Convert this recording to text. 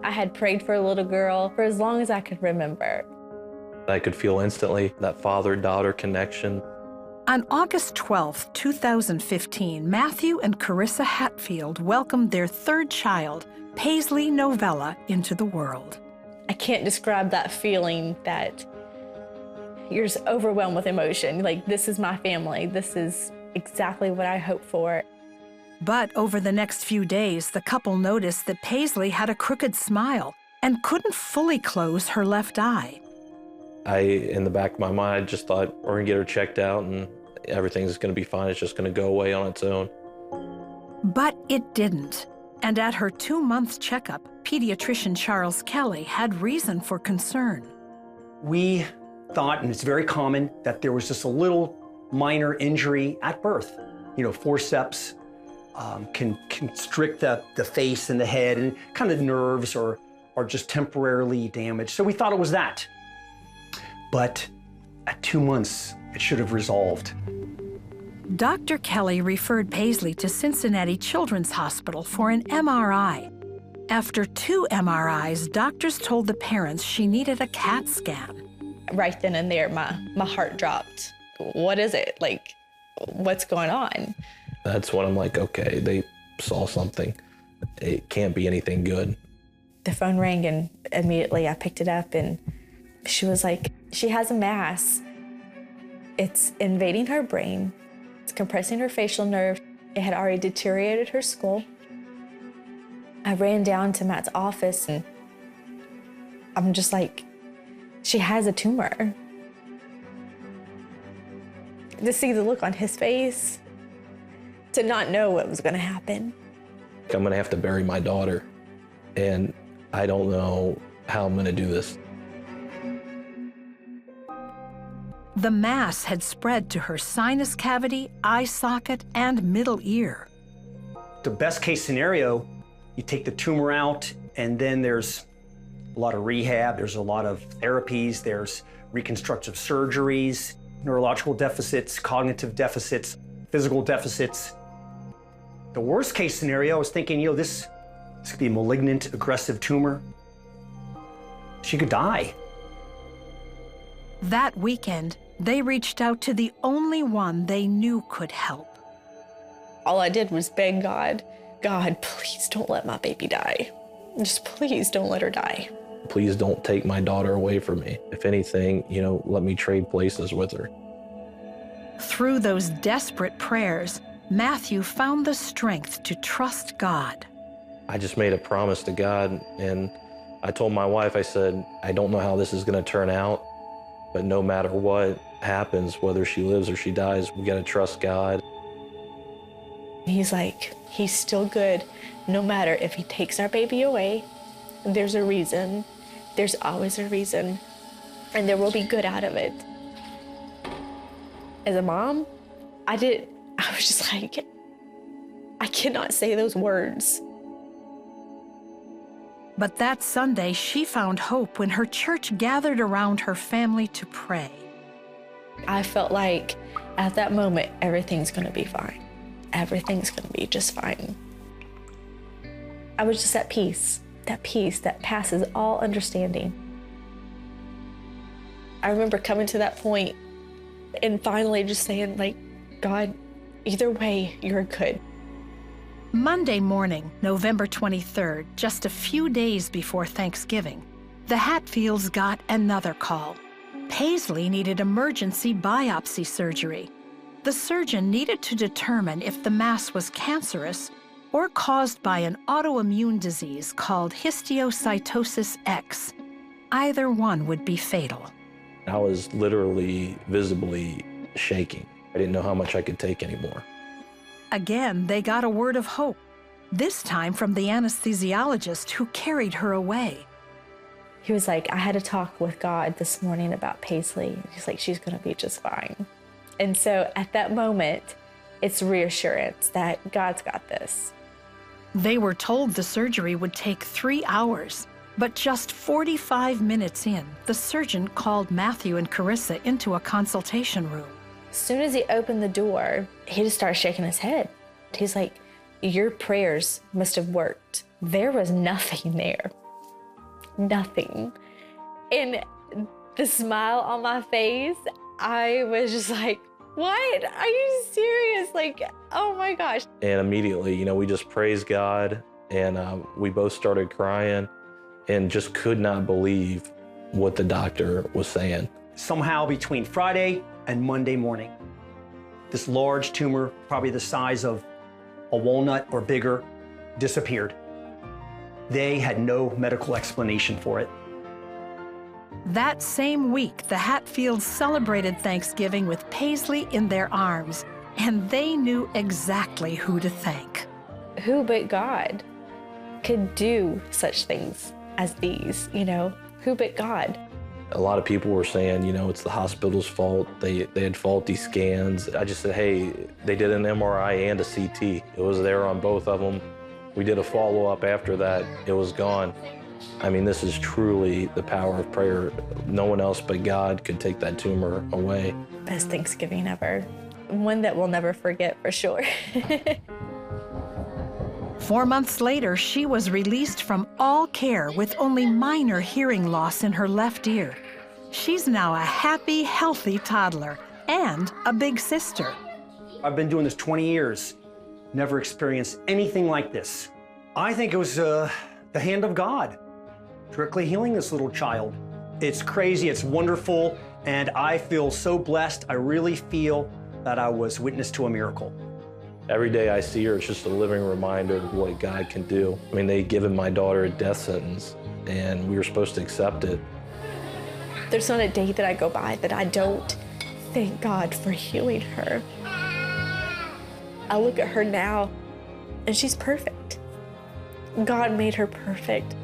I had prayed for a little girl for as long as I could remember. I could feel instantly that father-daughter connection. On August 12, 2015, Matthew and Carissa Hatfield welcomed their third child, Paisley Novella, into the world. I can't describe that feeling that you're just overwhelmed with emotion. Like, this is my family. This is exactly what I hoped for. But over the next few days, the couple noticed that Paisley had a crooked smile and couldn't fully close her left eye. In the back of my mind, I just thought, we're gonna get her checked out and everything's gonna be fine. It's just gonna go away on its own. But it didn't. And at her 2-month checkup, pediatrician Charles Kelly had reason for concern. We thought, and it's very common, that there was just a little minor injury at birth. You know, forceps can constrict the face and the head, and kind of nerves are just temporarily damaged. So we thought it was that. But at 2 months, it should have resolved. Dr. Kelly referred Paisley to Cincinnati Children's Hospital for an MRI. After 2 MRIs, doctors told the parents she needed a CAT scan. Right then and there, my heart dropped. What is it? Like, what's going on? That's when I'm like, okay, they saw something. It can't be anything good. The phone rang and immediately I picked it up and she was like, she has a mass. It's invading her brain. It's compressing her facial nerve. It had already deteriorated her skull. I ran down to Matt's office and I'm just like, she has a tumor. To see the look on his face, to not know what was gonna happen. I'm gonna have to bury my daughter, and I don't know how I'm gonna do this. The mass had spread to her sinus cavity, eye socket, and middle ear. The best case scenario, you take the tumor out, and then there's a lot of rehab, there's a lot of therapies, there's reconstructive surgeries, neurological deficits, cognitive deficits, physical deficits. The worst case scenario, I was thinking, you know, this could be a malignant, aggressive tumor. She could die. That weekend, they reached out to the only one they knew could help. All I did was beg God, God, please don't let my baby die. Just please don't let her die. Please don't take my daughter away from me. If anything, you know, let me trade places with her. Through those desperate prayers, Matthew found the strength to trust God. I just made a promise to God, and I told my wife, I said, I don't know how this is gonna turn out, but no matter what happens, whether she lives or she dies, we gotta trust God. He's like, he's still good. No matter if he takes our baby away, there's a reason. There's always a reason. And there will be good out of it. As a mom, I was just like, I cannot say those words. But that Sunday, she found hope when her church gathered around her family to pray. I felt like at that moment, everything's gonna be fine. Everything's gonna be just fine. I was just at peace that passes all understanding. I remember coming to that point and finally just saying, like, God, either way, you're good. Monday morning, November 23rd, just a few days before Thanksgiving, the Hatfields got another call. Paisley needed emergency biopsy surgery. The surgeon needed to determine if the mass was cancerous or caused by an autoimmune disease called histiocytosis X. Either one would be fatal. I was literally visibly shaking. I didn't know how much I could take anymore. Again, they got a word of hope, this time from the anesthesiologist who carried her away. He was like, I had a talk with God this morning about Paisley. He's like, she's gonna be just fine. And so at that moment, it's reassurance that God's got this. They were told the surgery would take 3 hours, but just 45 minutes in, the surgeon called Matthew and Carissa into a consultation room. As soon as he opened the door, he just started shaking his head. He's like, your prayers must have worked. There was nothing there. nothing. And the smile on my face, I was just like, what? Are you serious? Like, oh my gosh. And immediately, you know, we just praised God, and we both started crying and just could not believe what the doctor was saying. Somehow between Friday and Monday morning, this large tumor, probably the size of a walnut or bigger, disappeared. They had no medical explanation for it. That same week, the Hatfields celebrated Thanksgiving with Paisley in their arms, and they knew exactly who to thank. Who but God could do such things as these, you know? Who but God? A lot of people were saying, you know, it's the hospital's fault. They had faulty scans. I just said, hey, they did an MRI and a CT. It was there on both of them. We did a follow-up after that. It was gone. I mean, this is truly the power of prayer. No one else but God could take that tumor away. Best Thanksgiving ever. One that we'll never forget for sure. 4 months later, she was released from all care with only minor hearing loss in her left ear. She's now a happy, healthy toddler and a big sister. I've been doing this 20 years, never experienced anything like this. I think it was the hand of God directly healing this little child. It's crazy, it's wonderful, and I feel so blessed. I really feel that I was witness to a miracle. Every day I see her, it's just a living reminder of what God can do. I mean, they'd given my daughter a death sentence, and we were supposed to accept it. There's not a day that I go by that I don't thank God for healing her. I look at her now, and she's perfect. God made her perfect.